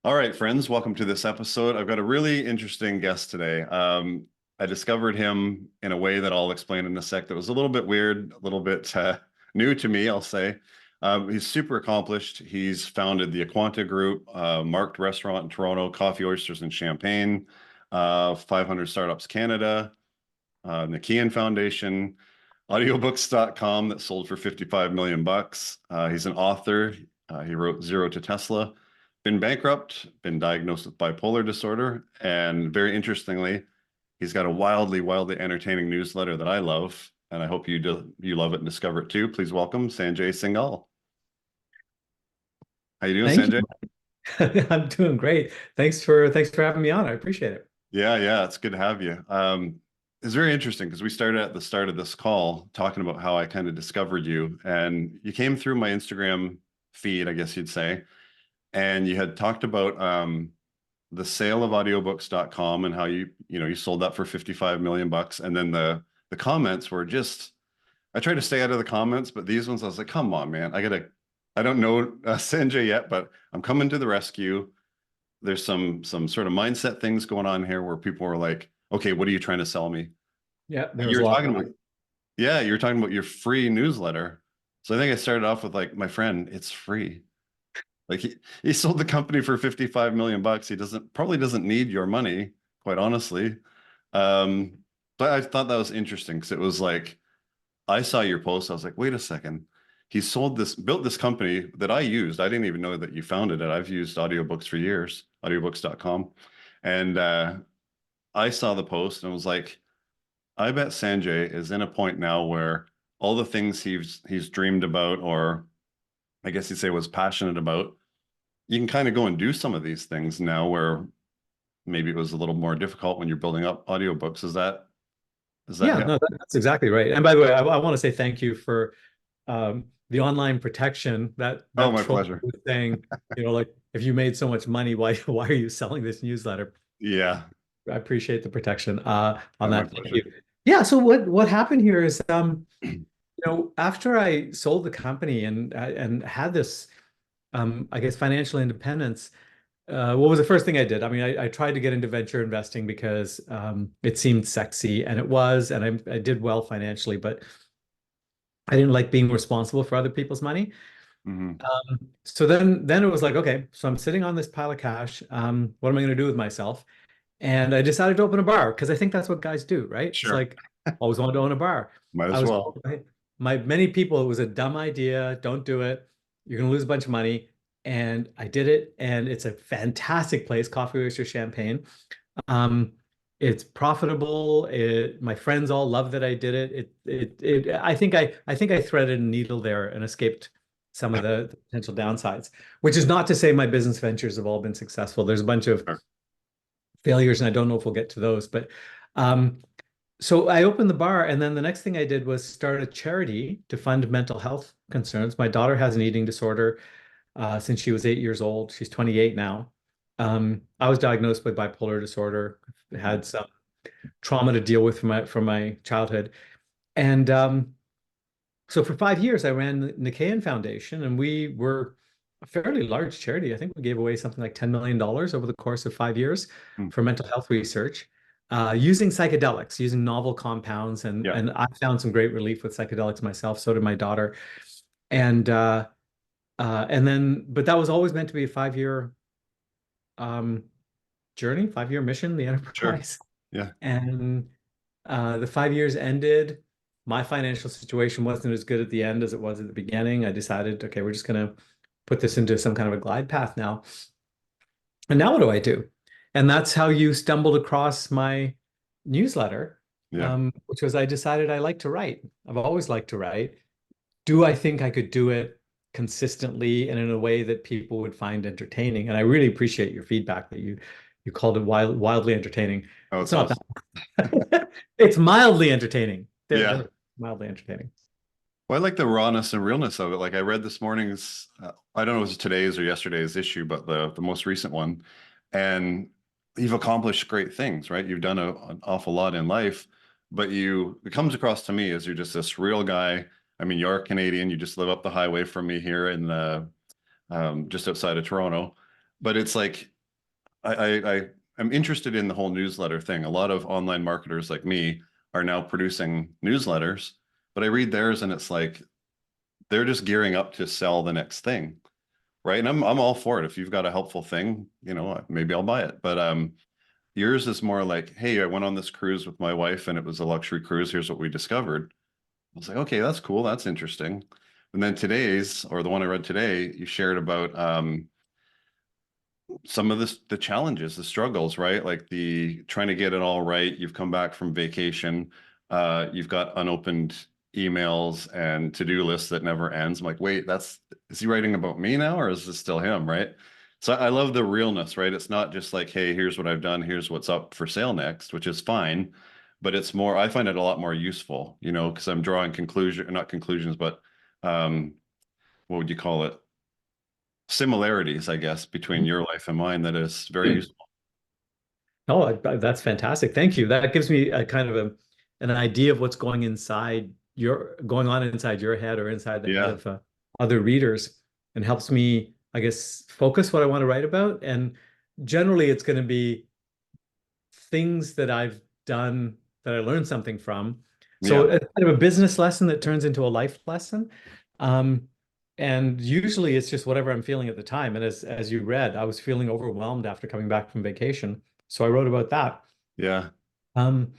All right, friends, welcome to this episode. I've got a really interesting guest today. I discovered him in a way that I'll explain in a sec that was a little bit weird, a little bit new to me, I'll say. He's super accomplished. He's founded the Aquanta Group, Marked Restaurant in Toronto, Coffee, Oysters, and Champagne, 500 Startups Canada, Nikian Foundation, audiobooks.com that sold for 55 million bucks. He's an author. He wrote Zero to Tesla, been bankrupt, been diagnosed with bipolar disorder, and very interestingly, he's got a wildly entertaining newsletter that I love, and I hope you love it and discover it too. Please welcome Sanjay Singhal. How you doing, Thank Sanjay? you. I'm doing great. Thanks for having me on. I appreciate it. Yeah, it's good to have you. It's very interesting because we started at the start of this call talking about how I kind of discovered you, and you came through my Instagram feed, I guess you'd say, and you had talked about the sale of audiobooks.com and how you sold that for 55 million bucks. And then the comments were just, I tried to stay out of the comments, but these ones I was like, come on, man, I don't know Sanjay yet, but I'm coming to the rescue. There's some sort of mindset things going on here where people were like, okay, what are you trying to sell me? Yeah, there was You a were lot talking going about, on. yeah, you were talking about your free newsletter. So I think I started off with like, my friend, it's free. Like he sold the company for 55 million bucks. He probably doesn't need your money, quite honestly. Um, but I thought that was interesting because it was like I saw your post. I was like, wait a second. He built this company that I used. I didn't even know that you founded it. I've used audiobooks for years, audiobooks.com. And I saw the post and was like, I bet Sanjay is in a point now where all the things he's dreamed about, or I guess you'd say was passionate about, you can kind of go and do some of these things now where maybe it was a little more difficult when you're building up audiobooks. Is that Yeah, him? no, that's exactly right. And by the way, I want to say thank you for the online protection. That Oh, that my troll pleasure. was saying, like if you made so much money, why are you selling this newsletter? Yeah. I appreciate the protection on Yeah, my that. Thank you. pleasure. Yeah. So what happened here is after I sold the company and had this I guess financial independence. What was the first thing I did? I mean, I tried to get into venture investing because it seemed sexy, and it was, and I did well financially, but I didn't like being responsible for other people's money. Hmm. So then it was like, okay, so I'm sitting on this pile of cash. What am I going to do with myself? And I decided to open a bar because I think that's what guys do, right? It's Sure. like always wanted to own a bar. Might I as was well. told by many people it was a dumb idea. Don't do it. You're going to lose a bunch of money. And I did it, and it's a fantastic place, Coffee Oyster Champagne. Um, it's profitable. My friends all love that I did it. I think I threaded a needle there and escaped some of the potential downsides, which is not to say my business ventures have all been successful. There's a bunch of Sure. failures, and I don't know if we'll get to those. But um, so I opened the bar, and then the next thing I did was start a charity to fund mental health concerns. My daughter has an eating disorder since she was 8 years old. She's 28 now. I was diagnosed with bipolar disorder, Mhm. had some trauma to deal with from my childhood. And so for 5 years, I ran the Nikian Foundation, and we were a fairly large charity. I think we gave away something like $10 million over the course of 5 years Mm. for mental health research, using psychedelics, using novel compounds. And, Yeah, and I found some great relief with psychedelics myself. So did my daughter. And but that was always meant to be a 5 year um, journey, 5 year mission, the sure. enterprise. Yeah, And the 5 years ended. My financial situation wasn't as good at the end as it was at the beginning. I decided, okay, we're just going to put this into some kind of a glide path now. And now what do I do? And that's how you stumbled across my newsletter, yeah, which was I decided I like to write. I've always liked to write. Do I think I could do it consistently and in a way that people would find entertaining? And I really appreciate your feedback that you called it wildly entertaining. oh, It's it's not awesome. that. It's mildly entertaining. Yeah. They're mildly entertaining. Well, I like the rawness and realness of it. Like I read this morning's, I don't know if it was today's or yesterday's issue, but the most recent one, and you've accomplished great things, right? You've done an awful lot in life, but it comes across to me as you're just this real guy. I mean, you're Canadian. You just live up the highway from me here in just outside of Toronto, but it's like I am interested in the whole newsletter thing. A lot of online marketers like me are now producing newsletters, but I read theirs and it's like they're just gearing up to sell the next thing, right? And I'm all for it. If you've got a helpful thing, you know, maybe I'll buy it. But yours is more like, hey, I went on this cruise with my wife and it was a luxury cruise. Here's what we discovered. I was like, okay, that's cool. That's interesting. And then today's, or the one I read today, you shared about some of the challenges, the struggles, right? Like the trying to get it all right. You've come back from vacation. You've got unopened emails and to-do lists that never ends. I'm like, wait, is he writing about me now, or is this still him, right? So I love the realness, right? It's not just like, hey, here's what I've done, here's what's up for sale next, which is fine, but it's more, I find it a lot more useful, you know, because I'm drawing not conclusions, but um, what would you call it? Similarities, I guess, between your life and mine that is very useful. Oh, that's fantastic. Thank you. That gives me a kind of an idea of what's going on inside your head or inside the head Yeah. of other readers, and helps me, I guess, focus what I want to write about. And generally, it's going to be things that I've done that I learned something from. So Yeah. it's kind of a business lesson that turns into a life lesson. Um, and usually it's just whatever I'm feeling at the time. And as you read, I was feeling overwhelmed after coming back from vacation. So I wrote about that. Yeah. Um,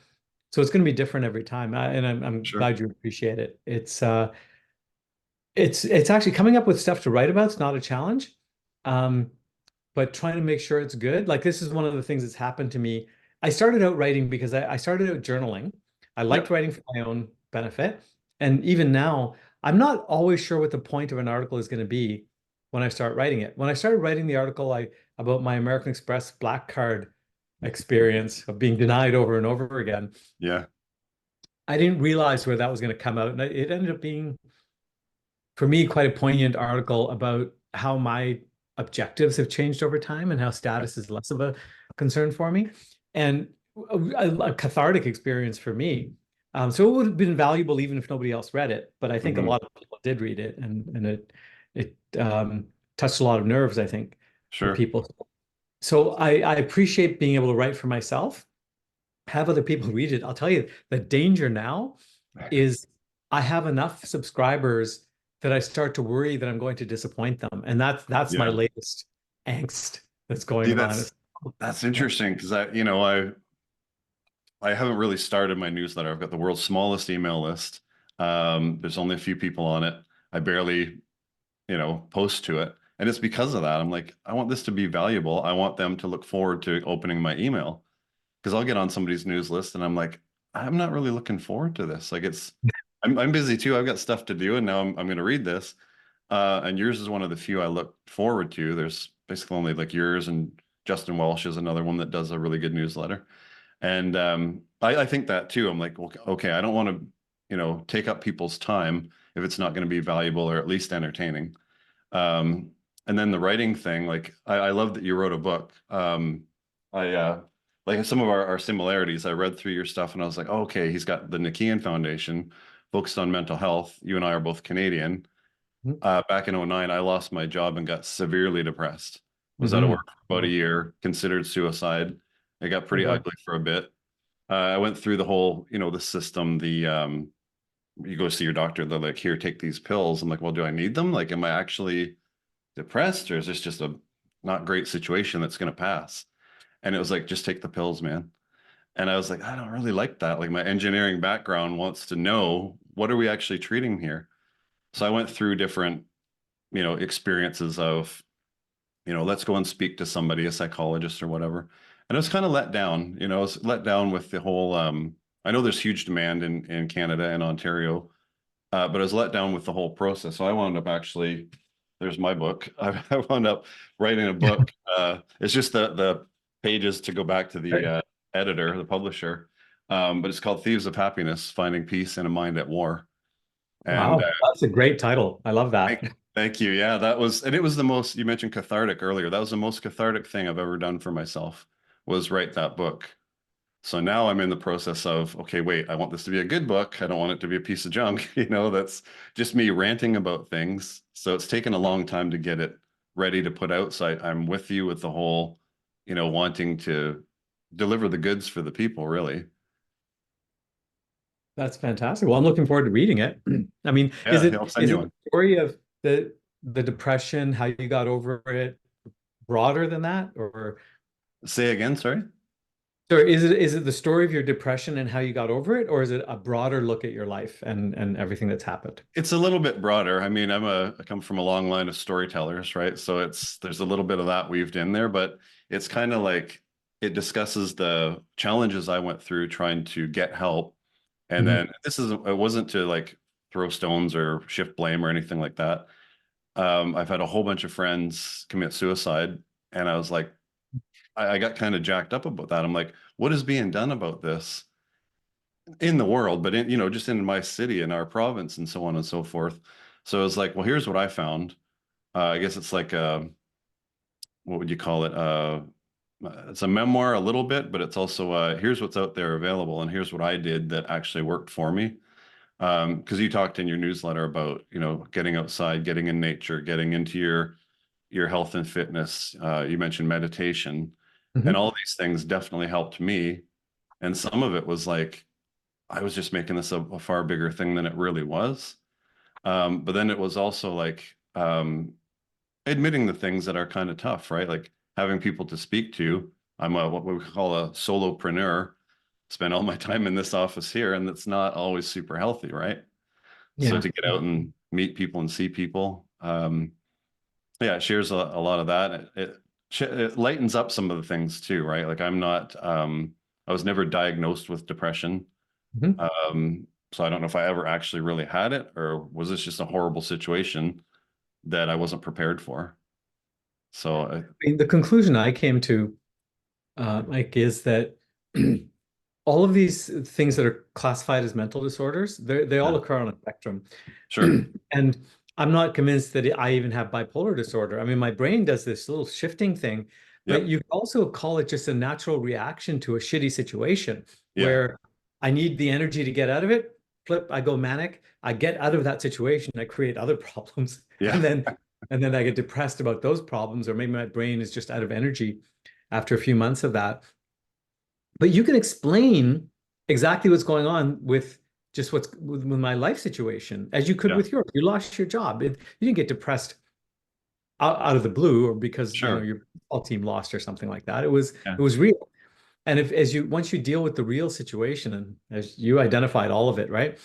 so it's going to be different every time. And I'm Sure. glad you appreciate it. It's actually coming up with stuff to write about. It's not a challenge. Um, but trying to make sure it's good. Like this is one of the things that's happened to me. I started out writing because I started out journaling. I liked Yep. writing for my own benefit. And even now, I'm not always sure what the point of an article is going to be when I start writing it. When I started writing the article about my American Express Black Card experience of being denied over and over again, Yeah. I didn't realize where that was going to come out. And it ended up being, for me, quite a poignant article about how my objectives have changed over time and how status is less of a concern for me, and a cathartic experience for me. So it would have been valuable even if nobody else read it, but I think a Hmm. lot of people did read it, and it touched a lot of nerves, I think, for Sure. people. So I appreciate being able to write for myself, have other people read it. I'll tell you, the danger now is I have enough subscribers that I start to worry that I'm going to disappoint them. And that's my Yeah. latest angst that's See, going on. that's Yeah. interesting because I haven't really started my newsletter. I've got the world's smallest email list. There's only a few people on it. I barely, post to it. And it's because of that. I'm like, I want this to be valuable. I want them to look forward to opening my email because I'll get on somebody's news list and I'm like, I'm not really looking forward to this. Like I'm busy too. I've got stuff to do and now I'm going to read this. And yours is one of the few I look forward to. There's basically only like yours and Justin Welsh is another one that does a really good newsletter. And I think that too. I'm like, well, okay, I don't want to, take up people's time if it's not going to be valuable or at least entertaining. Um, and then the writing thing, like I love that you wrote a book. I like some of our similarities. I read through your stuff and I was like, oh, okay, he's got the Nikian Foundation focused on mental health. You and I are both Canadian. Back in '09, I lost my job and got severely depressed. Was out of work Mhm. for about a year, considered suicide. It got Oh pretty boy. ugly for a bit. I went through the whole, the system, you go see your doctor, they're like, here, take these pills. I'm like, well, do I need them? Like, am I actually depressed or is this just a not great situation that's going to pass? And it was like, just take the pills, man. And I was like, I don't really like that. Like my engineering background wants to know what are we actually treating here? So I went through different, experiences of, let's go and speak to somebody, a psychologist or whatever. And I was kind of let down, I was let down with the whole, I know there's huge demand in Canada and Ontario, but I was let down with the whole process. So I wound up actually, there's my book. I wound up writing a book. It's just the pages to go back to the editor, the publisher. But it's called Thieves of Happiness: Finding Peace in a Mind at War. And Wow, that's a great title. I love that. thank you. Yeah, and it was the most, you mentioned cathartic earlier. That was the most cathartic thing I've ever done for myself was write that book. So now I'm in the process of, okay, wait, I want this to be a good book. I don't want it to be a piece of junk, that's just me ranting about things. So it's taken a long time to get it ready to put out. So I'm with you with the whole, wanting to deliver the goods for the people, really. That's fantastic. Well, I'm looking forward to reading it. I mean, Yeah, he'll send is you it the one. story of the depression, how you got over it, broader than that, or Say again, sorry. is it the story of your depression and how you got over it, or is it a broader look at your life and everything that's happened? It's a little bit broader. I mean, I come from a long line of storytellers, right? So there's a little bit of that weaved in there, but it's kind of like it discusses the challenges I went through trying to get help. And Mhm. then it wasn't to like throw stones or shift blame or anything like that. I've had a whole bunch of friends commit suicide, and I was like, I got kind of jacked up about that. I'm like, what is being done about this in the world, but just in my city, in our province, and so on and so forth. So I was like, well, here's what I found. I guess it's like what would you call it? It's a memoir a little bit, but it's also here's what's out there available, and here's what I did that actually worked for me. Because you talked in your newsletter about, getting outside, getting in nature, getting into your health and fitness. You mentioned meditation, and Mhm. all these things definitely helped me. And some of it was like I was just making this a far bigger thing than it really was. But then it was also like admitting the things that are kind of tough, right? Like having people to speak to. I'm what we call a solopreneur. Spend all my time in this office here, and it's not always super healthy, right? So Yeah. to get out and meet people and see people, yeah, it shares a lot of that. It lightens up some of the things too, right? Like I was never diagnosed with depression. Mhm. So I don't know if I ever actually really had it, or was this just a horrible situation that I wasn't prepared for? So I mean, the conclusion I came to, Mike, is that all of these things that are classified as mental disorders, they all yeah, occur on a spectrum. sure. And I'm not convinced that I even have bipolar disorder. I mean, my brain does this little shifting thing, but Yep. you can also call it just a natural reaction to a shitty situation Yeah. where I need the energy to get out of it. Flip, I go manic. I get out of that situation. I create other problems, Yeah. and then I get depressed about those problems, or maybe my brain is just out of energy after a few months of that. But you can explain exactly what's going on with just what's with my life situation, as you could Yeah. with yours. You lost your job. You didn't get depressed out of the blue or because Sure. your football team lost or something like that. It Yeah. was real. And if as you once you deal with the real situation, and as you identified all of it, right?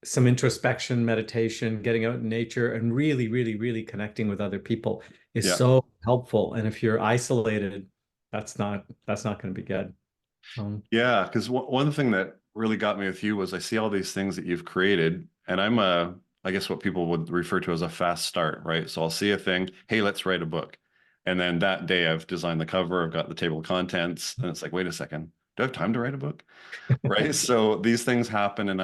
Some introspection, meditation, getting out in nature, and really, really, really connecting with other people is Yeah. so helpful. And if you're isolated, that's not going to be good. Yeah. Because one thing that really got me with you was I see all these things that you've created, and I guess what people would refer to as a fast start, right? So I'll see a thing, hey, let's write a book. And then that day I've designed the cover, I've got the table of contents, and it's like, wait a second, do I have time to write a book? Right. So these things happen, and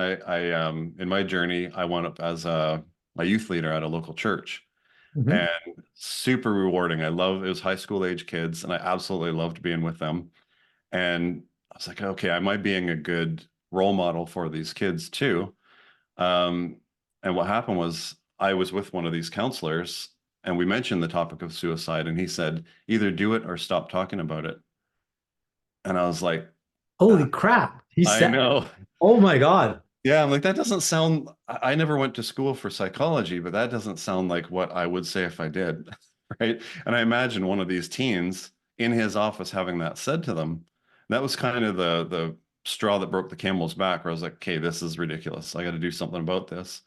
in my journey, I wound up as a youth leader at a local church, and Mhm. super rewarding. It was high school age kids, and I absolutely loved being with them. And I was like, okay, am I being a good role model for these kids too? Um, and what happened was I was with one of these counselors, and we mentioned the topic of suicide, and he said, either do it or stop talking about it. And I was like, Holy "Ah, crap. He I said, know. oh my God. Yeah, I'm like, that doesn't sound, I never went to school for psychology, but that doesn't sound like what I would say if I did. Right. And I imagine one of these teens in his office having that said to them. That was kind of the straw that broke the camel's back, where I was like, okay, this is ridiculous. I got to do something about this.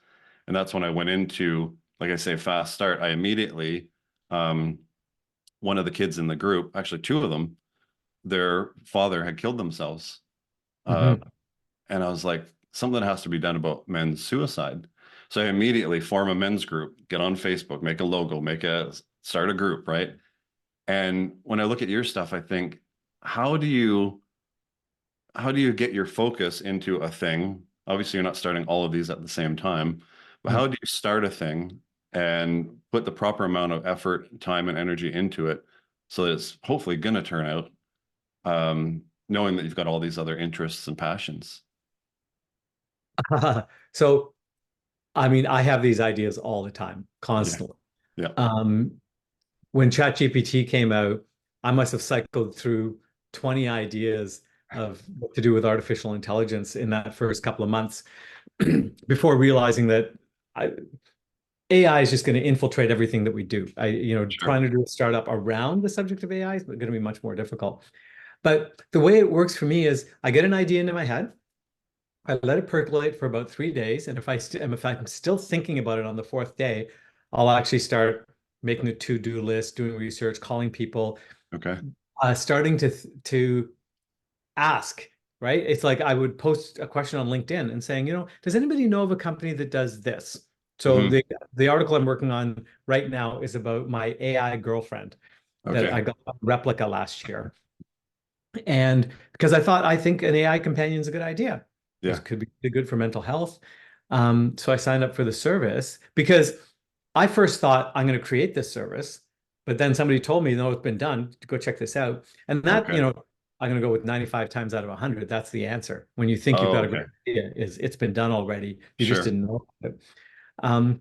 And that's when I went into, like I say, fast start. I immediately, um, one of the kids in the group, actually two of them, their father had killed themselves. Uh, Mhm. and I was like, something has to be done about men's suicide. So I immediately form a men's group, get on Facebook, make a logo, start a group, right? And when I look at your stuff, I think, how do you how do you get your focus into a thing? Obviously, you're not starting all of these at the same time, but how do you start a thing and put the proper amount of effort, time, and energy into it so that it's hopefully going to turn out, knowing that you've got all these other interests and passions? So, I mean, I have these ideas all the time, Yeah. constantly. Yeah. Um, when ChatGPT came out, I must have cycled through 20 ideas of what to do with artificial intelligence in that first couple of months before realizing that I, AI is just going to infiltrate everything that we do. Trying Sure. to do a startup around the subject of AI is going to be much more difficult. But the way it works for me is I get an idea into my head. I let it percolate for about 3 days, and if I'm still thinking about it on the fourth day, I'll actually start making a to-do list, doing research, calling people, Okay. starting to ask. Right? It's like I would post a question on LinkedIn and saying, does anybody know of a company that does this? So Hmm. the article I'm working on right now is about my AI girlfriend that Okay. I got a replica last year. And because I think an AI companion is a good idea. Yeah. It could be good for mental health. So I signed up for the service because I first thought I'm going to create this service, but then somebody told me, no, it's been done. Go check this out. And that, Okay. I'm going to go with 95 times out of 100. That's the answer. When you think you've Oh, got a okay. great idea, it's been done already. You just Sure. didn't know it. Um,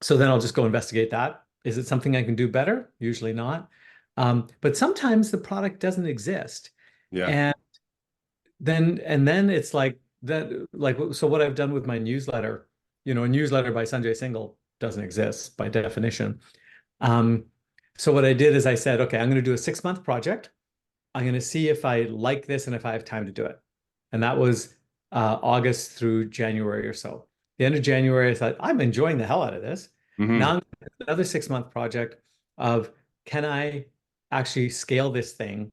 so then I'll just go investigate that. Is it something I can do better? Usually not. But sometimes the product doesn't exist. Yeah. And then it's like that, like, so what I've done with my newsletter, a newsletter by Sanjay Singhal doesn't exist by definition. Um, so what I did is I said, okay, I'm going to do a 6-month project. I'm going to see if I like this and if I have time to do it. And that was August through January or so. The end of January, I thought, I'm enjoying the hell out of this. Now Hmm. I'm gonna do another 6-month project of can I actually scale this thing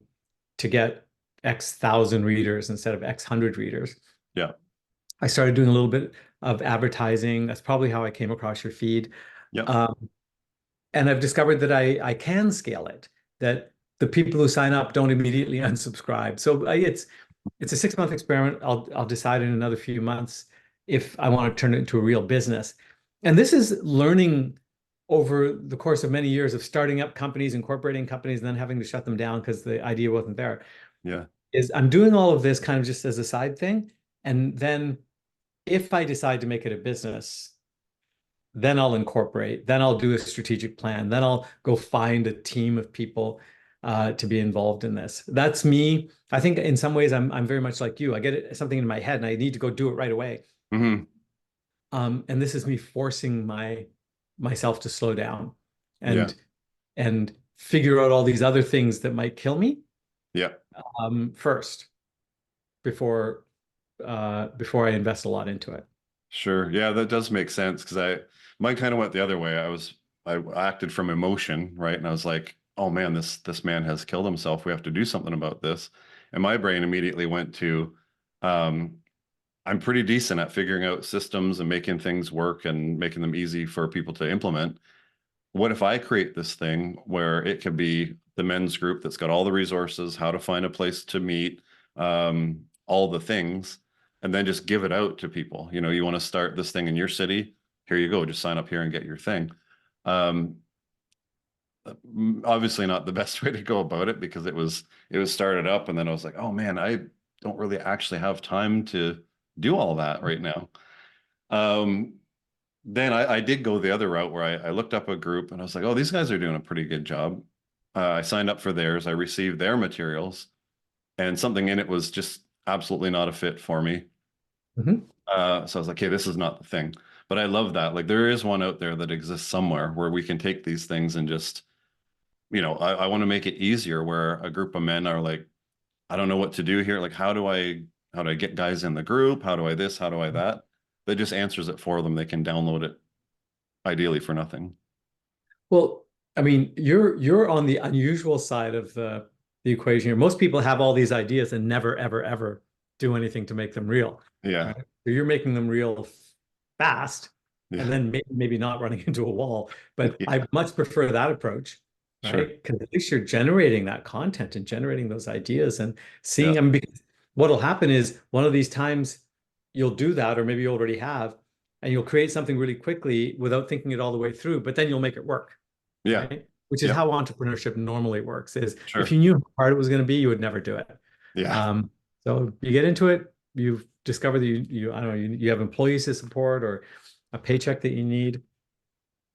to get X thousand readers instead of X hundred readers. Yeah. I started doing a little bit of advertising. That's probably how I came across your feed. Yep. Um, and I've discovered that I can scale it, that the people who sign up don't immediately unsubscribe. So it's a 6-month experiment. I'll decide in another few months if I want to turn it into a real business. And this is learning over the course of many years of starting up companies, incorporating companies, and then having to shut them down because the idea wasn't there. Yeah. Is I'm doing all of this kind of just as a side thing. And then if I decide to make it a business, then I'll incorporate, then I'll do a strategic plan, then I'll go find a team of people to be involved in this. That's me. I think in some ways I'm very much like you. I get something in my head and I need to go do it right away. Hmm. And this is me forcing myself to slow down Yeah. and figure out all these other things that might kill me Yeah. first before I invest a lot into it. Sure. Yeah, that does make sense because mine kind of went the other way. I acted from emotion, right? And I was like, oh man, this man has killed himself. We have to do something about this. And my brain immediately went to, um, I'm pretty decent at figuring out systems and making things work and making them easy for people to implement. What if I create this thing where it could be the men's group that's got all the resources, how to find a place to meet, all the things, and then just give it out to people. You want to start this thing in your city, here you go, just sign up here and get your thing. Um, Obviously not the best way to go about it because it was started up and then I was like, oh man, I don't really actually have time to do all that right now. Um, then I did go the other route where I looked up a group and I was like, oh, these guys are doing a pretty good job. I signed up for theirs. I received their materials, and something in it was just absolutely not a fit for me. Mhm. So I was like, okay, this is not the thing. But I love that. Like there is one out there that exists somewhere where we can take these things and just, I want to make it easier where a group of men are like, I don't know what to do here. Like, how do I get guys in the group? How do I this? How do I that? That just answers it for them. They can download it ideally for nothing. Well, I mean, you're on the unusual side of the equation here. Most people have all these ideas and never, ever, ever do anything to make them real, Yeah. right? So you're making them real fast, and Yeah. then maybe not running into a wall. But I Yeah. much prefer that approach, Sure. right? Because at least you're generating that content and generating those ideas and Yeah. seeing them. Because what'll happen is one of these times you'll do that, or maybe you already have, and you'll create something really quickly without thinking it all the way through, but then you'll make it work, Yeah. right? Which is Yep. how entrepreneurship normally works, is if Sure. you knew how hard it was going to be, you would never do it. Yeah. Um, so you get into it, you've discovered that I don't know, you have employees to support or a paycheck that you need,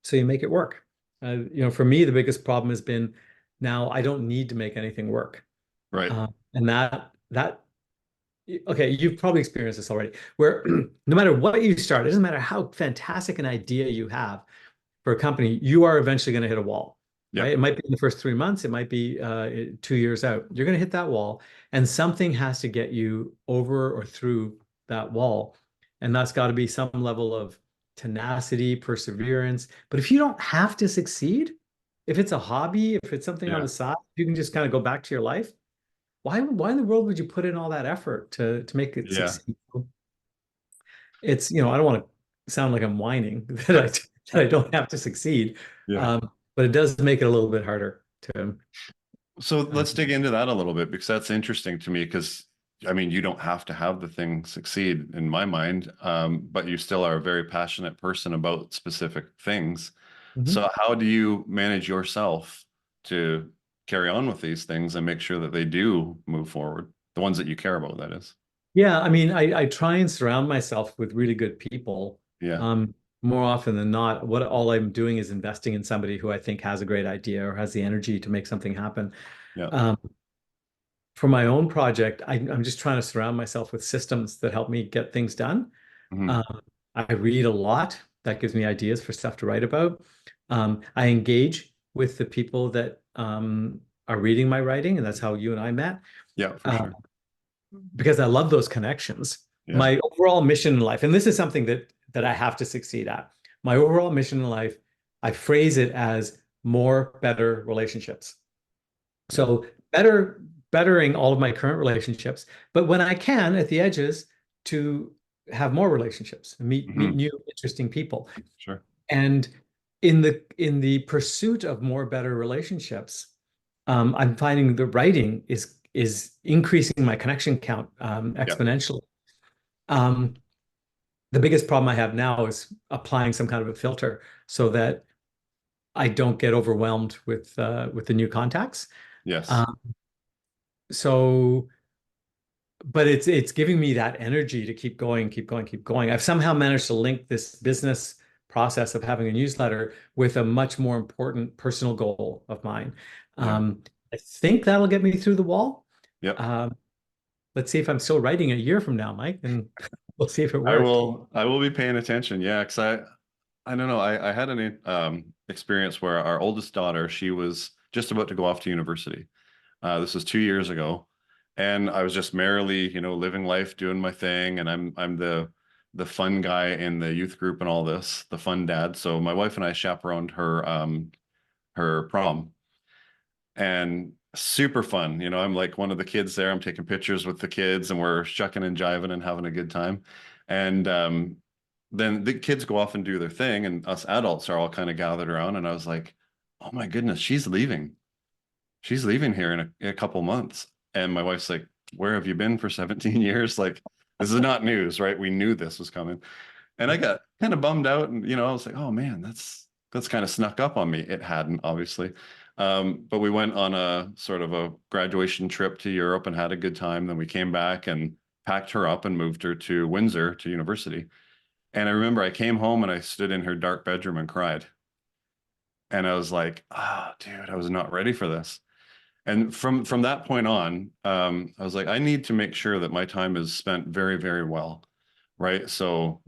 so you make it work. For me, the biggest problem has been now I don't need to make anything work. Right. And okay, you've probably experienced this already, where no matter what you start, it doesn't matter how fantastic an idea you have for a company, you are eventually going to hit a wall, right? Yep. It might be in the first 3 months, it might be 2 years out. You're going to hit that wall, and something has to get you over or through that wall. And that's got to be some level of tenacity, perseverance. But if you don't have to succeed, if it's a hobby, if it's something on Yeah. the side, you can just kind of go back to your life. Why in the world would you put in all that effort to make it Yeah. succeed? It's, I don't want to sound like I'm whining that I don't have to succeed. Yeah. Um, but it does make it a little bit harder to, So uh, let's dig into that a little bit because that's interesting to me because I mean you don't have to have the thing succeed in my mind, but you still are a very passionate person about specific things. Mhm. So how do you manage yourself to carry on with these things and make sure that they do move forward? The ones that you care about, that is. Yeah, I mean, I try and surround myself with really good people. Yeah. Um, More often than not, what all I'm doing is investing in somebody who I think has a great idea or has the energy to make something happen. Yeah. Um, for my own project, I'm just trying to surround myself with systems that help me get things done. Hmm. Um, I read a lot. That gives me ideas for stuff to write about. I engage with the people that are reading my writing, and that's how you and I met. Yeah, for Uh, sure. because I love those connections. Yeah. My overall mission in life, and this is something that I have to succeed at. My overall mission in life, I phrase it as more, better relationships. Yeah. So bettering all of my current relationships, but when I can at the edges to have more relationships, meet Hmm. new interesting people. Sure. And in the pursuit of more better relationships, I'm finding the writing is increasing my connection count Yeah. exponentially. Um, the biggest problem I have now is applying some kind of a filter so that I don't get overwhelmed with the new contacts. Yes. Um, so but it's giving me that energy to keep going, keep going, keep going. I've somehow managed to link this business process of having a newsletter with a much more important personal goal of mine. Yeah. I think that'll get me through the wall. Yep. Um, let's see if I'm still writing a year from now, Mike, and we'll see if it I worked. will I will be paying attention. Yeah, because I don't know. I had an experience where our oldest daughter, she was just about to go off to university. This was 2 years ago, and I was just merrily, living life, doing my thing, and I'm the fun guy in the youth group and all this, the fun dad. So my wife and I chaperoned her prom, and super fun. I'm like one of the kids there. I'm taking pictures with the kids, and we're shucking and jiving and having a good time. And then the kids go off and do their thing, and us adults are all kind of gathered around. And I was like, "Oh my goodness, she's leaving. She's leaving here in a couple months." And my wife's like, "Where have you been for 17 years? Like, this is not news, right? We knew this was coming." And I got kind of bummed out, and I was like, "Oh man, that's kind of snuck up on me." It hadn't, obviously, but we went on a sort of a graduation trip to Europe and had a good time. Then we came back and packed her up and moved her to Windsor to university. And I remember I came home and I stood in her dark bedroom and cried. And I was like, "Ah, dude, I was not ready for this." And from that point on, I was like, I need to make sure that my time is spent very, very well, right? So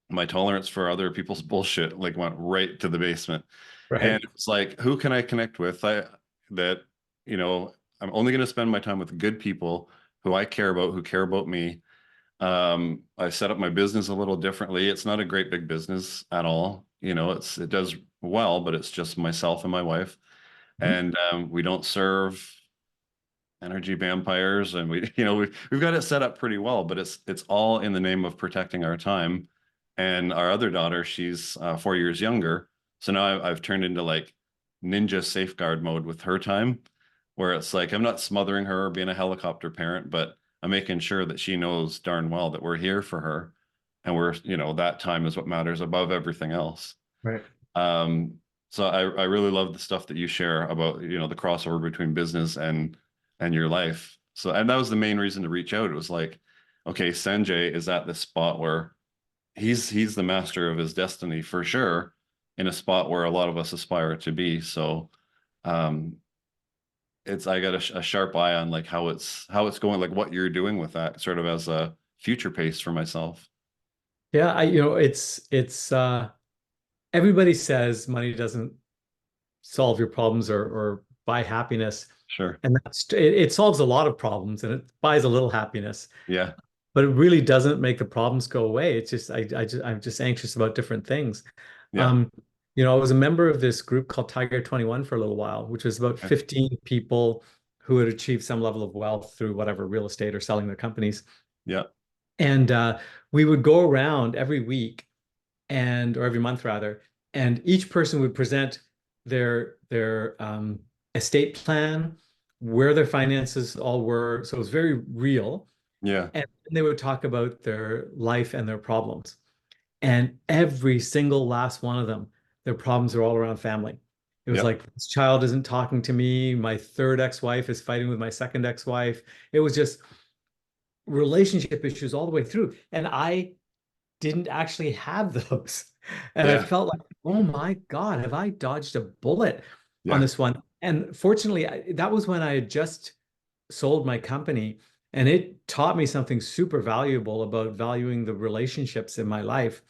my tolerance for other people's bullshit like went right to the basement. And Right. it's like, who can I connect with? That, you know, I'm only going to spend my time with good people who I care about, who care about me. I set up my business a little differently. It's not a great big business at all. It does well, but it's just myself and my wife. Mhm. And we don't serve energy vampires, and we we've got it set up pretty well, but it's all in the name of protecting our time. And our other daughter, she's 4 years younger, so now I've turned into like ninja safeguard mode with her time, where it's like I'm not smothering her or being a helicopter parent, but I'm making sure that she knows darn well that we're here for her, and that time is what matters above everything else. Right. um, so I really love the stuff that you share about, the crossover between business and your life. So, and that was the main reason to reach out. It was like, okay, Sanjay is at this spot where he's the master of his destiny for sure, in a spot where a lot of us aspire to be. So, um, it's I got a sharp eye on like how it's going, like what you're doing with that, sort of as a future pace for myself. Yeah, it's everybody says money doesn't solve your problems or buy happiness. Sure. And it solves a lot of problems and it buys a little happiness, Yeah. but it really doesn't make the problems go away. It's just I'm just anxious about different things. Yeah. Um, I was a member of this group called Tiger 21 for a little while, which was about Okay. 15 people who had achieved some level of wealth through whatever real estate or selling their companies. Yeah. And we would go around every week or every month rather, and each person would present their estate plan, where their finances all were. So it was very real. Yeah. And they would talk about their life and their problems. And every single last one of them, their problems are all around family. It was Yeah. like, this child isn't talking to me. My third ex-wife is fighting with my second ex-wife. It was just relationship issues all the way through. And I didn't actually have those. And I Yeah. felt like, oh my God, have I dodged a bullet on Yeah. this one? And fortunately, that was when I had just sold my company. And it taught me something super valuable about valuing the relationships in my life.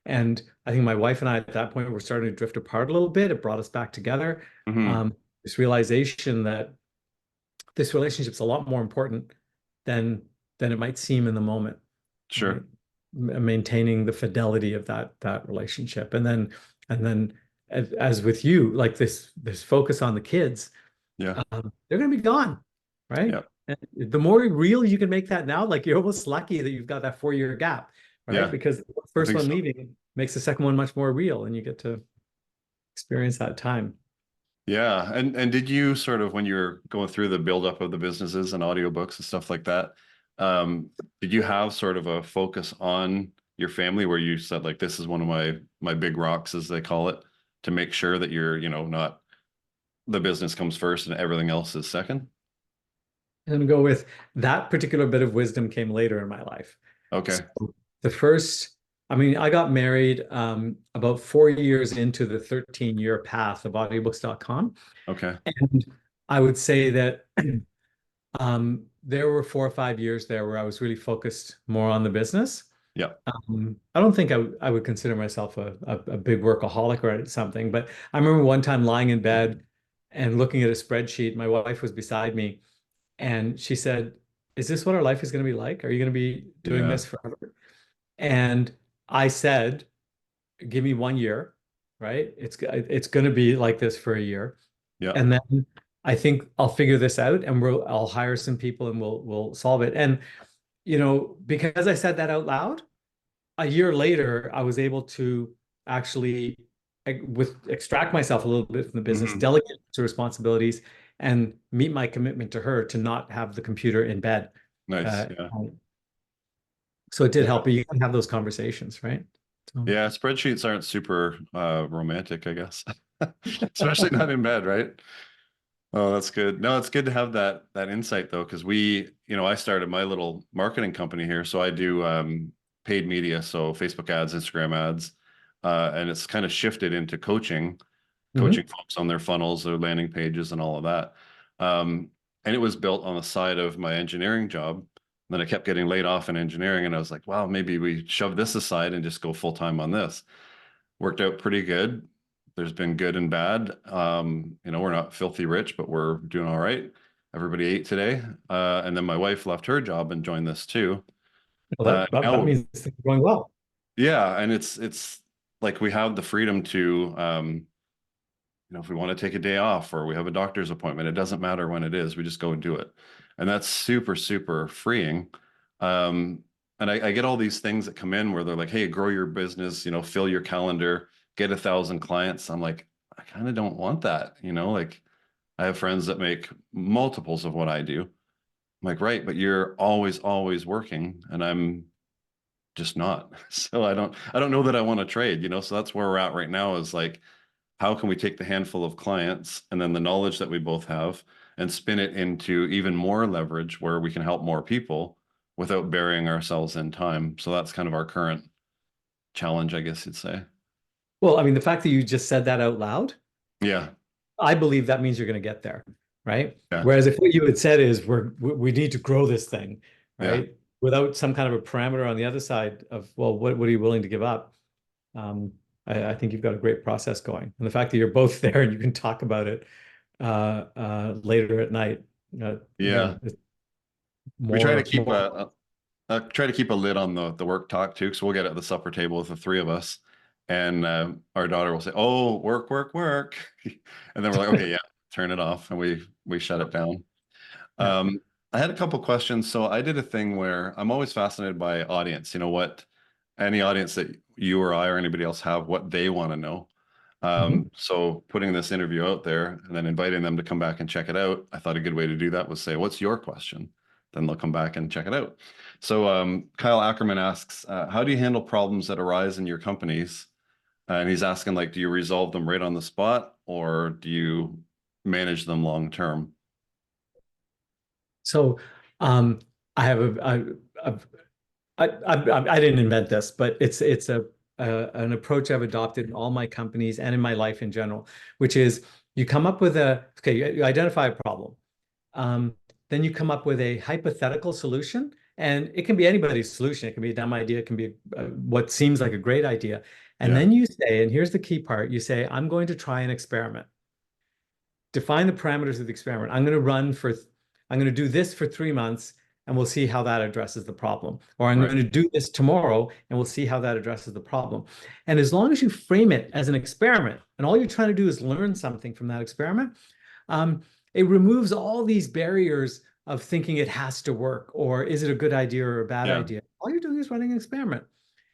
And I think my wife and I at that point were starting to drift apart a little bit. It brought us back together. Hmm. This realization that this relationship's a lot more important than it might seem in the moment, right? Sure. Maintaining the fidelity of that relationship, and then as with you, like this focus on the kids, Yeah. they're going to be gone, right? Yeah. And the more real you can make that now, like you're almost lucky that you've got that 4 year gap, right? Yeah. Because the I first think one so. leaving makes the second one much more real, and you get to experience that time. Yeah. And did you sort of, when you were going through the buildup of the businesses and audiobooks and stuff like that, um, did you have sort of a focus on your family where you said like this is one of my big rocks, as they call it, to make sure that you're, not the business comes first and everything else is second? And go with that particular bit of wisdom came later in my life. So Okay. the first, I mean, I got married about 4 years into the 13-year path of audiobooks.com. Okay. And I would say that there were 4 or 5 years there where I was really focused more on the business. Yeah. I don't think I would consider myself a big workaholic or something, but I remember one time lying in bed and looking at a spreadsheet. My wife was beside me and she said, "Is this what our life is going to be like? Are you going to be doing Yeah. this forever?" And I said, "Give me 1 year, right? It's going to be like this for a year, Yeah. and then I think I'll figure this out, and I'll hire some people, and we'll solve it." And because I said that out loud, a year later, I was able to actually extract myself a little bit from the business, Hmm. delegate to responsibilities, and meet my commitment to her to not have the computer in bed. Nice. Uh, Yeah. so it did Yeah. help, but you can have those conversations, right? So, Yeah. Spreadsheets aren't super romantic, I guess. Especially not in bed, right? Oh, that's good. No, it's good to have that insight though, because I started my little marketing company here, so I do paid media, so Facebook ads, Instagram ads, and it's kind of shifted into coaching mhm. folks on their funnels, their landing pages, and all of that. And it was built on the side of my engineering job. Then I kept getting laid off in engineering, and I was like, wow, maybe we shove this aside and just go full time on this. Worked out pretty good. There's been good and bad. We're not filthy rich, but we're doing all right. Everybody ate today. And then my wife left her job and joined this too. Well, that Now, means things are going well. yeah, and it's like we have the freedom to if we want to take a day off or we have a doctor's appointment, it doesn't matter when it is, we just go and do it. And that's super, super freeing. Um, and I get all these things that come in where they're like, hey, grow your business, fill your calendar, get 1,000 clients. I'm like, I kind of don't want that, like I have friends that make multiples of what I do. I'm like, right, but you're always, always working, and I'm just not. So I don't know that I want to trade, so that's where we're at right now is like, how can we take the handful of clients and then the knowledge that we both have and spin it into even more leverage where we can help more people without burying ourselves in time? So that's kind of our current challenge, I guess you'd say. Well, I mean, the fact that you just said that out loud, Yeah. I believe that means you're going to get there, right? Yeah. Whereas if what you had said is we need to grow this thing, Yeah. right? Without some kind of a parameter on the other side of, well, what are you willing to give up? Um, I think you've got a great process going. And the fact that you're both there and you can talk about it later at night, Yeah. it's We try to more, keep more. try to keep a lid on the work talk too, because we'll get at the supper table with the three of us, and our daughter will say, "Oh, work, work, work," and then we're like, "Okay, yeah, turn it off," and we shut it down. Yeah. Um, I had a couple questions. So I did a thing where I'm always fascinated by audience. You know what, any audience that you or I or anybody else have, what they want to know. Mhm. So putting this interview out there and then inviting them to come back and check it out, I thought a good way to do that was say, "What's your question?" Then they'll come back and check it out. So Kyle Ackerman asks, "How do you handle problems that arise in your companies?" And he's asking, like, do you resolve them right on the spot or do you manage them long term? So um, I have a I didn't invent this, but it's an approach I've adopted in all my companies and in my life in general, which is you come up with you identify a problem, um, then you come up with a hypothetical solution, and it can be anybody's solution. It can be a dumb idea, it can be what seems like a great idea, and Yeah, then you say, and here's the key part, you say, I'm going to try an experiment. Define the parameters of the experiment. I'm going to do this for 3 months and we'll see how that addresses the problem. Or I'm right. going to do this tomorrow and we'll see how that addresses the problem. And as long as you frame it as an experiment and all you're trying to do is learn something from that experiment, it removes all these barriers of thinking it has to work or is it a good idea or a bad Yeah. idea. All you're doing is running an experiment.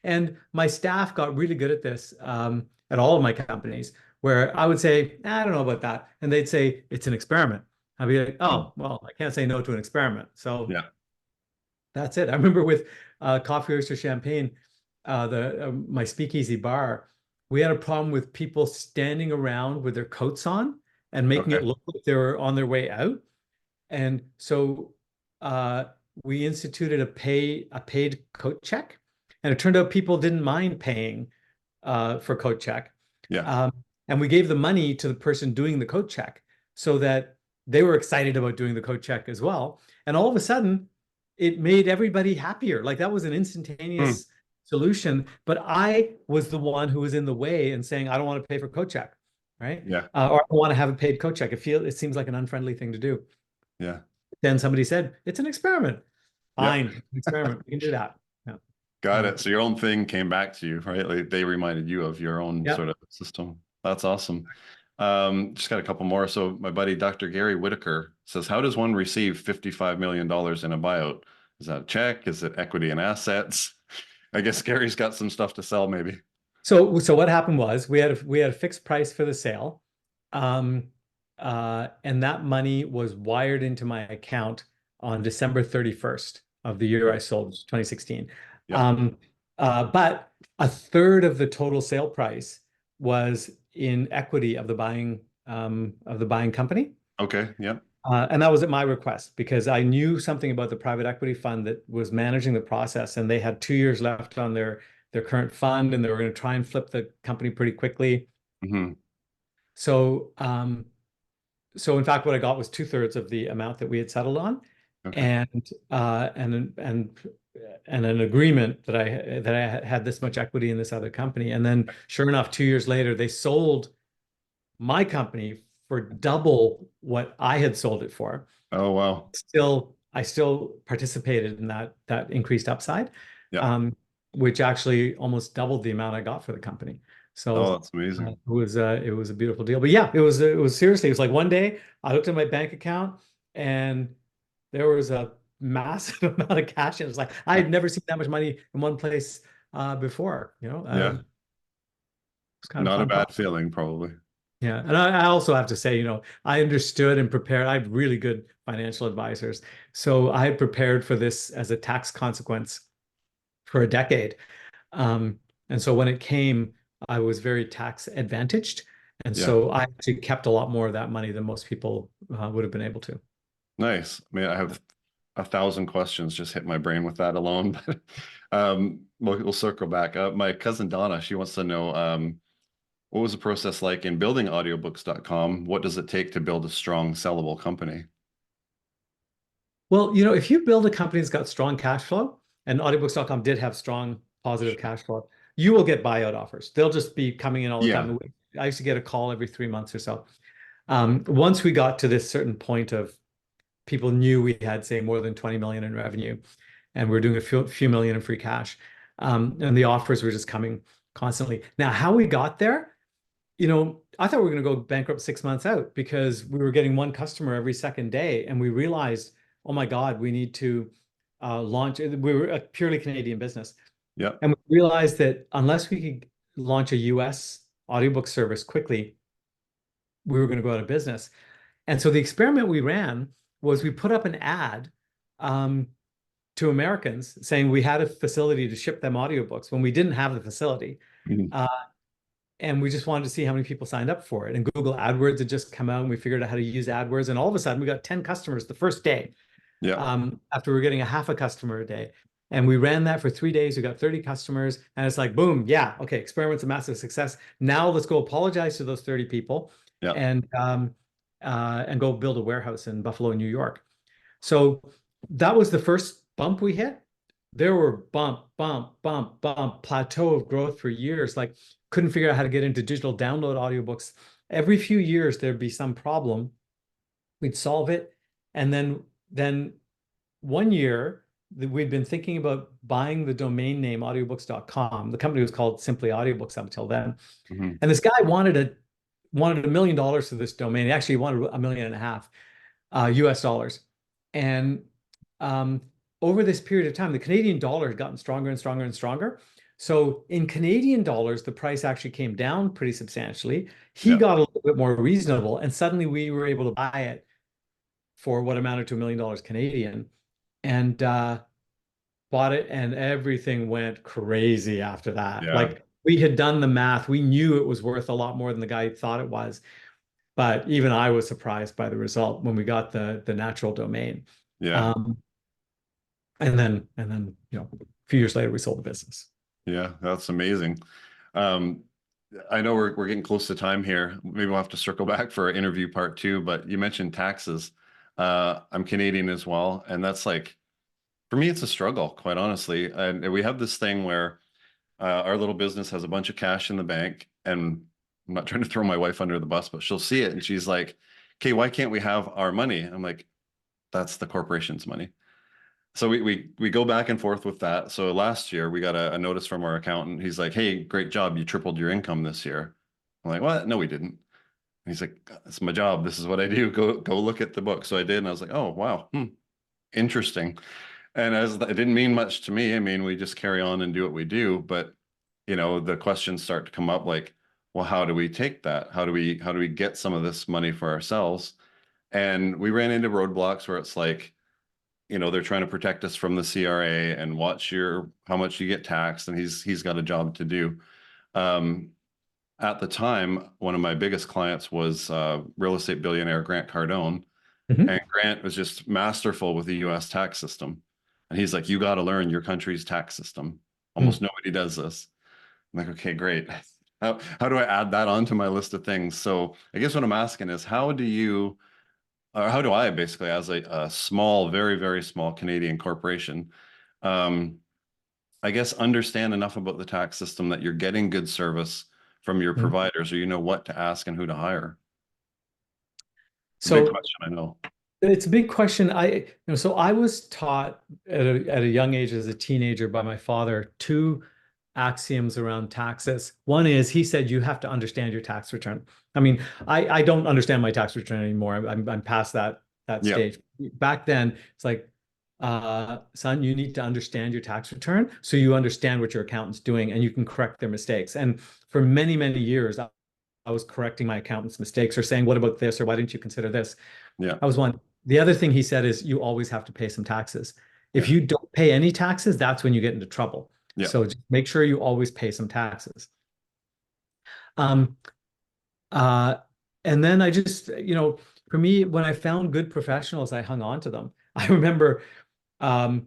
And my staff got really good at this at all of my companies, where I would say, I don't know about that. And they'd say, it's an experiment. I'd be like, Mm. oh, well, I can't say no to an experiment. So Yeah. that's it. I remember with Coffee Oyster Champagne, the my speakeasy bar, we had a problem with people standing around with their coats on and making Okay. it look like they were on their way out. And so uh, we instituted a paid coat check, and it turned out people didn't mind paying for coat check. Yeah. Um, and we gave the money to the person doing the coat check so that they were excited about doing the coat check as well. And all of a sudden, it made everybody happier. Like that was an Hmm. instantaneous solution. But I was the one who was in the way and saying, I don't want to pay for coat check, right? Yeah. Or I want to have a paid coat check. It seems like an unfriendly thing to do. Yeah. Then somebody said, it's an experiment. Yep. Fine, it's an experiment. We can do that. Yeah. Got Um, it. So your own thing came back to you, right? Like they reminded you of your own yeah. sort of system. That's awesome. Just got a couple more. So my buddy Dr. Gary Whitaker says, how does one receive $55 million in a buyout? Is that a check? Is it equity and assets? I guess Gary's got some stuff to sell, maybe. So what happened was we had a fixed price for the sale, and that money was wired into my account on December 31st of the year I Okay. sold, 2016. Yep. Um, but a third of the total sale price was in equity of the buying company. Okay. Yep. And that was at my request because I knew something about the private equity fund that was managing the process, and they had 2 years left on their current fund, and they were going to try and flip the company pretty quickly. Hmm. So, so in fact, what I got was two-thirds of the amount that we had settled on, Okay. and and an agreement that I had this much equity in this other company. And then, sure enough, 2 years later, they sold my company for double what I had sold it for. Oh, wow. I still participated in that increased upside, Yeah. um, which actually almost doubled the amount I got for the company. Oh, So that's amazing. it was a beautiful deal. But yeah, it was seriously, it was like one day I looked at my bank account and there was a massive amount of cash. And it was like I Yeah. had never seen that much money in one place before. Yeah. It's kind of Not a fun bad process. feeling, probably. Yeah, and I also have to say, I understood and prepared. I have really good financial advisors. So I had prepared for this as a tax consequence for a decade. And so when it came, I was very tax advantaged. And Yeah. so I actually kept a lot more of that money than most people would have been able to. Nice. I mean, I have 1,000 questions just hit my brain with that alone. But we'll circle back. My cousin Donna, she wants to know, What was the process like in building audiobooks.com? What does it take to build a strong, sellable company? Well, if you build a company that's got strong cash flow, and audiobooks.com did have strong positive cash flow, you will get buyout offers. They'll just be coming in all the Yeah. time. I used to get a call every 3 months or so. Once we got to this certain point of people knew we had, say, more than 20 million in revenue, and we are doing a few million in free cash, and the offers were just coming constantly. Now, how we got there, I thought we were going to go bankrupt 6 months out because we were getting one customer every second day, and we realized, oh my God, we need to launch. We were a purely Canadian business, Yeah. and we realized that unless we could launch a US audiobook service quickly, we were going to go out of business. And so the experiment we ran was we put up an ad um, to Americans saying we had a facility to ship them audiobooks when we didn't have the facility. Mhm. Uh, and we just wanted to see how many people signed up for it. And Google AdWords had just come out, and we figured out how to use AdWords. And all of a sudden, we got 10 customers the first day, Yeah. after we were getting a half a customer a day. And we ran that for 3 days. We got 30 customers. And it's like, boom, yeah, okay, experiment's a massive success. Now let's go apologize to those 30 people Yeah. and go build a warehouse in Buffalo, New York. So that was the first bump we hit. There were bump, plateau of growth for years. Like, couldn't figure out how to get into digital download audiobooks. Every few years there'd be some problem. We'd solve it. And then one year we'd been thinking about buying the domain name audiobooks.com. The company was called Simply Audiobooks up until then. Mhm. And this guy wanted $1 million for this domain. He actually wanted $1.5 million US dollars. And um, over this period of time, the Canadian dollar had gotten stronger and stronger and stronger. So in Canadian dollars, the price actually came down pretty substantially. He Yeah. got a little bit more reasonable, and suddenly we were able to buy it for what amounted to $1 million Canadian, and bought it, and everything went crazy after that. Yeah. Like, we had done the math. We knew it was worth a lot more than the guy thought it was. But even I was surprised by the result when we got the natural domain. Yeah. Um, and then a few years later we sold the business. Yeah. That's amazing. Um, I know we're getting close to time here. Maybe we'll have to circle back for interview part two, but you mentioned taxes. I'm Canadian as well, and that's like, for me, it's a struggle, quite honestly. And we have this thing where our little business has a bunch of cash in the bank, and I'm not trying to throw my wife under the bus, but she'll see it and she's like, "Okay, why can't we have our money?" I'm like, "That's the corporation's money." So we go back and forth with that. So last year we got a notice from our accountant. He's like, "Hey, great job, you tripled your income this year." I'm like, "What? No, we didn't." And he's like, "It's my job. This is what I do. Go look at the book." So I did, and I was like, "Oh, wow, interesting." And as it didn't mean much to me, I mean, we just carry on and do what we do. But the questions start to come up like, well, how do we take that? How do we get some of this money for ourselves? And we ran into roadblocks where it's like, they're trying to protect us from the CRA and watch how much you get taxed, and he's got a job to do. Um, at the time, one of my biggest clients was real estate billionaire Grant Cardone. Mhm. And Grant was just masterful with the US tax system. And he's like, you got to learn your country's tax system. Almost Mm. nobody does this. I'm like, okay, great. How do I add that onto my list of things? So I guess what I'm asking is, how do I basically, as a small, very, very small Canadian corporation, um, I guess understand enough about the tax system that you're getting good service from your Mm. providers, or you know what to ask and who to hire? It's a big So question, I know. it's a big question. So I was taught at a young age as a teenager by my father two axioms around taxes. One is, he said you have to understand your tax return. I mean, I don't understand my tax return anymore. I'm past that Yeah, stage. Back then, it's like, son, you need to understand your tax return so you understand what your accountant's doing and you can correct their mistakes. And for many, many years, I was correcting my accountant's mistakes or saying, what about this? Or why didn't you consider this? yeah, That was one. The other thing he said is, you always have to pay some taxes. If yeah, you don't pay any taxes, that's when you get into trouble. yeah. So just make sure you always pay some taxes. Um, uh, and then I just, for me, when I found good professionals, I hung on to them. I remember um,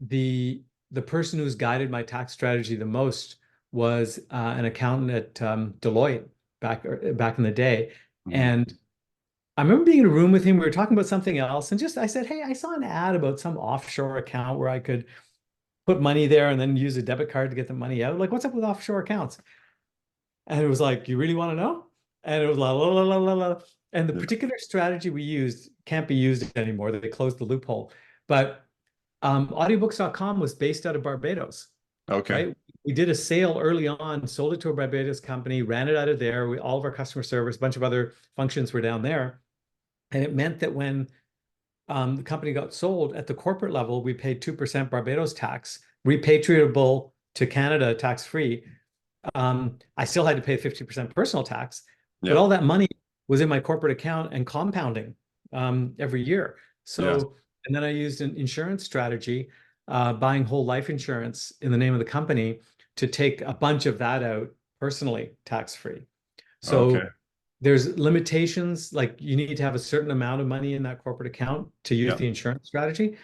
the person who's guided my tax strategy the most was an accountant at Deloitte. back in the day. Mhm. And I remember being in a room with him. We were talking about something else, and just I said, "Hey, I saw an ad about some offshore account where I could put money there and then use a debit card to get the money out. Like, what's up with offshore accounts?" And it was like, "You really want to know?" And it was la la la la la la. And the Yeah. particular strategy we used can't be used anymore. They closed the loophole. But audiobooks.com was based out of Barbados, Okay. right? We did a sale early on, sold it to a Barbados company, ran it out of there. All of our customer service, a bunch of other functions were down there. And it meant that when the company got sold at the corporate level, we paid 2% Barbados tax, repatriable to Canada tax free. I still had to pay 50% personal tax, but Yeah. all that money was in my corporate account and compounding every year. Yeah. So, and then I used an insurance strategy, buying whole life insurance in the name of the company to take a bunch of that out personally, tax free. Okay. So there's limitations, like you need to have a certain amount of money in that corporate account to use Yeah. the insurance strategy.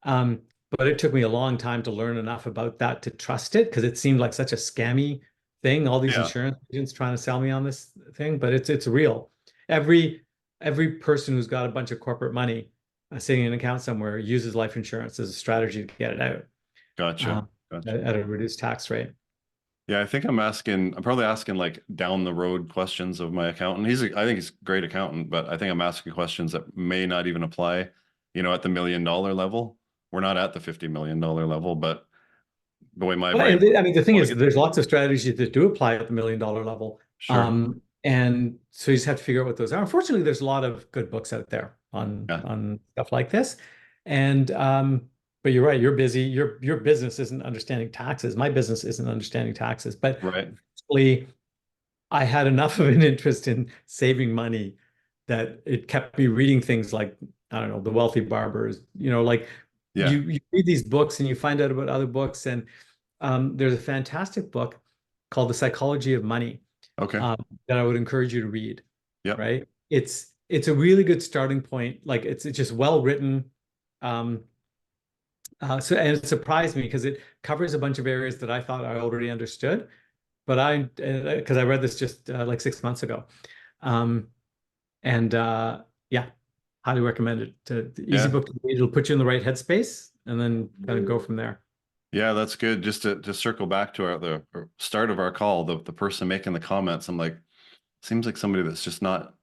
Um, but it took me a long time to learn enough about that to trust it because it seemed like such a scammy thing. All these Yeah. insurance agents trying to sell me on this thing, but it's real. Every every person who's got a bunch of corporate money sitting in an account somewhere uses life insurance as a strategy to get it out Gotcha. um, Gotcha. at a reduced tax rate. Yeah, I think I'm probably asking like down the road questions of my accountant. I think he's a great accountant, but I think I'm asking questions that may not even apply, at the $1 million level. We're not at the $50 million level, but the way my Well, brain and I mean, the thing want to is, get there's lots of strategies that do apply at the $1 million level. sure. And so you just have to figure out what those are. Unfortunately, there's a lot of good books out there Yeah. on stuff like this. And but you're right, you're busy. Your business isn't understanding taxes. My business isn't understanding taxes. But Right. actually, I had enough of an interest in saving money that it kept me reading things like, I don't know, The Wealthy Barbers, like Yeah. you read these books and you find out about other books. And there's a fantastic book called The Psychology of Money Okay. that I would encourage you to read, Yep. right? It's a really good starting point. Like it's just well written. Um, and it surprised me because it covers a bunch of areas that I thought I already understood, but because I read this just like 6 months ago. Um, and yeah, highly recommend it. The easy Yeah. book to read. It'll put you in the right headspace and then kind of go from there. Yeah, that's good. Just to circle back to the start of our call, the person making the comments, I'm like, seems like somebody that's just not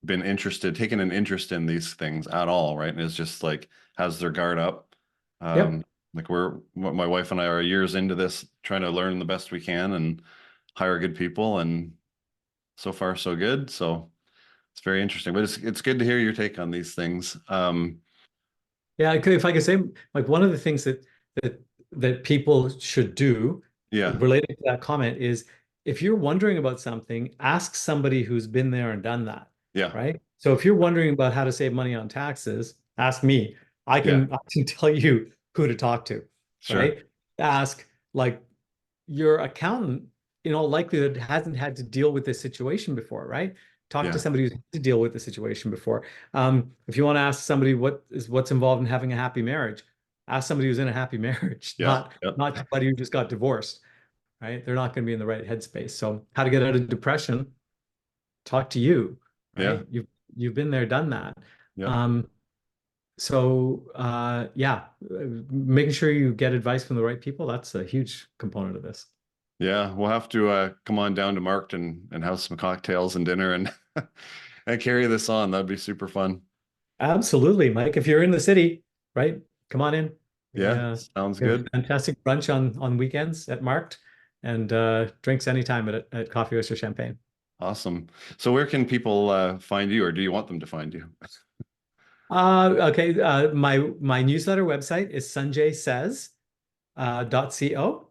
been taken an interest in these things at all, right? And is just like has their guard up. Yep. Like my wife and I are years into this, trying to learn the best we can and hire good people, and so far so good. So it's very interesting, but it's good to hear your take on these things. Yeah, if I could say, like one of the things that that people should do Yeah, related to that comment is if you're wondering about something, ask somebody who's been there and done that, yeah, right? So if you're wondering about how to save money on taxes, ask me. I yeah, can I can tell you who to talk to, sure, right? Ask like your accountant, in all likelihood, hasn't had to deal with this situation before, right? Talk to yeah, somebody who's had to deal with the situation before. If you want to ask somebody what's involved in having a happy marriage, ask somebody who's in a happy marriage, yeah, yeah, not somebody who just got divorced, right? They're not going to be in the right headspace. So, how to get out of depression? Talk to you, yeah, right? You've been there, done that. yeah, Um, yeah, making sure you get advice from the right people, that's a huge component of this. yeah. We'll have to come on down to Marked and have some cocktails and dinner and and carry this on. That'd be super fun. Absolutely, Mike. If you're in the city, right, come on in. Yeah, sounds We have good. fantastic brunch on weekends at Marked and drinks anytime at Coffee Oyster Champagne. Awesome. So where can people find you, or do you want them to find you? Okay. My newsletter website is sanjaysays.co.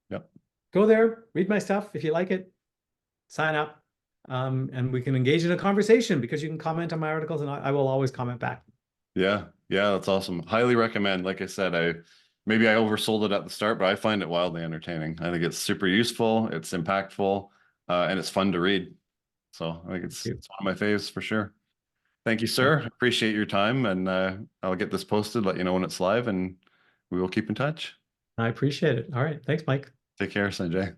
Yep. Go there, read my stuff. If you like it, sign up. And we can engage in a conversation because you can comment on my articles and I will always comment back. Yeah, yeah, that's awesome. Highly recommend. Like I said, maybe I oversold it at the start, but I find it wildly entertaining. I think it's super useful, it's impactful, and it's fun to read. So I think it's one of my faves for sure. Thank you, sir. Appreciate your time, and I'll get this posted, let you know when it's live, and we will keep in touch. I appreciate it. All right. Thanks, Mike. Take care, Sanjay.